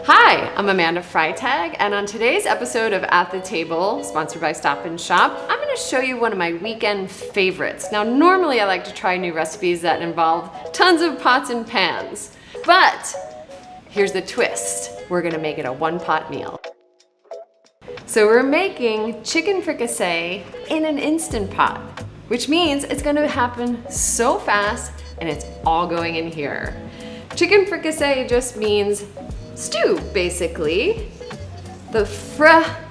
Hi, I'm Amanda Freitag, and on today's episode of At the Table, sponsored by Stop and Shop, I'm going to show you one of my weekend favorites. Now, normally I like to try new recipes that involve tons of pots and pans, but here's the twist. We're going to make it a one-pot meal. So we're making chicken fricassee in an Instant Pot, which means it's going to happen so fast and it's all going in here. Chicken fricassee just means stew, basically. The fricassee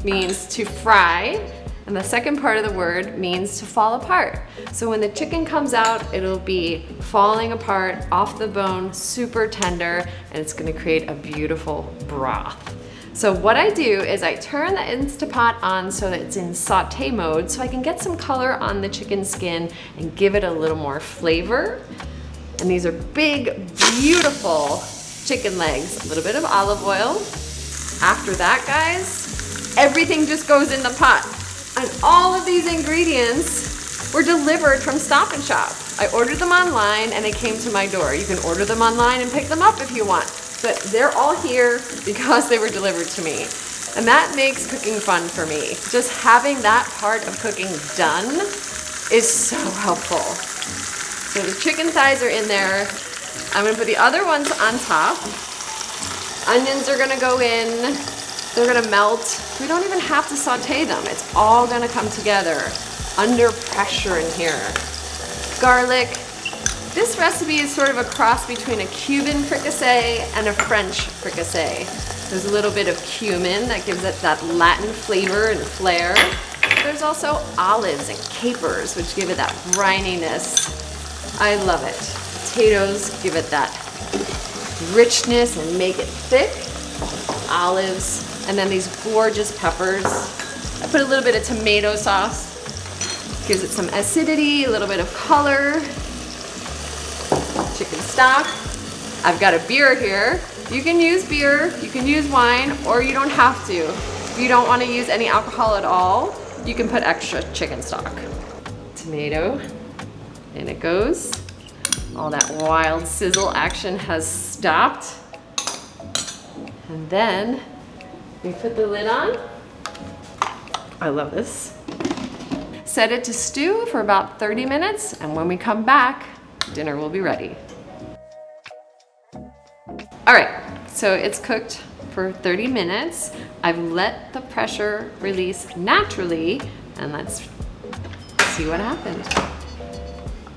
means to fry, and the second part of the word means to fall apart. So when the chicken comes out, it'll be falling apart off the bone, super tender, and it's gonna create a beautiful broth. So what I do is I turn the Instapot on so that it's in saute mode so I can get some color on the chicken skin and give it a little more flavor. And these are big, beautiful chicken legs. A little bit of olive oil. After that, guys, everything just goes in the pot. And all of these ingredients were delivered from Stop and Shop. I ordered them online and they came to my door. You can order them online and pick them up if you want. But they're all here because they were delivered to me. And that makes cooking fun for me. Just having that part of cooking done is so helpful. So the chicken thighs are in there. I'm gonna put the other ones on top. Onions are gonna go in. They're gonna melt. We don't even have to saute them. It's all gonna come together under pressure in here. Garlic. This recipe is sort of a cross between a Cuban fricassee and a French fricassee. There's a little bit of cumin that gives it that Latin flavor and flair. There's also olives and capers, which give it that brininess. I love it. Potatoes give it that richness and make it thick. Olives, and then these gorgeous peppers. I put a little bit of tomato sauce. Gives it some acidity, a little bit of color. Chicken stock. I've got a beer here. You can use beer, you can use wine, or you don't have to. If you don't want to use any alcohol at all, you can put extra chicken stock. Tomato. In it goes. All that wild sizzle action has stopped. And then we put the lid on. I love this. Set it to stew for about 30 minutes, and when we come back, dinner will be ready. All right, so it's cooked for 30 minutes. I've let the pressure release naturally, and let's see what happened.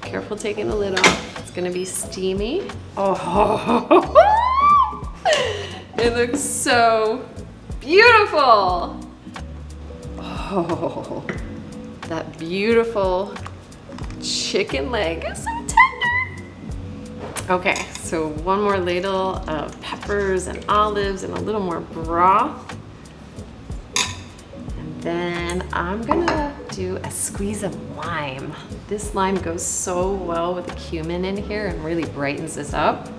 Careful taking the lid off. It's gonna be steamy. Oh, it looks so beautiful. Oh, that beautiful chicken leg is so tender. Okay, so one more ladle of peppers and olives and a little more broth. And then I'm gonna do a squeeze of lime. This lime goes so well with the cumin in here and really brightens this up.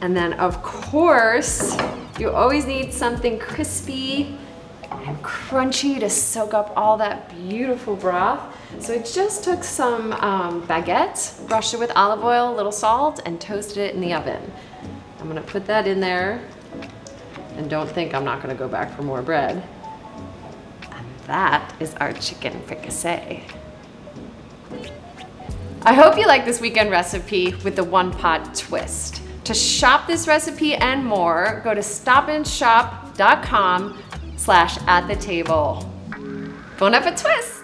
And then of course, you always need something crispy and crunchy to soak up all that beautiful broth. So I just took some baguette, brushed it with olive oil, a little salt, and toasted it in the oven. I'm gonna put that in there, and don't think I'm not gonna go back for more bread. And that is our chicken fricassee. I hope you like this weekend recipe with the one pot twist. To shop this recipe and more, go to stopandshop.com/atThetable. Bon appetit twist!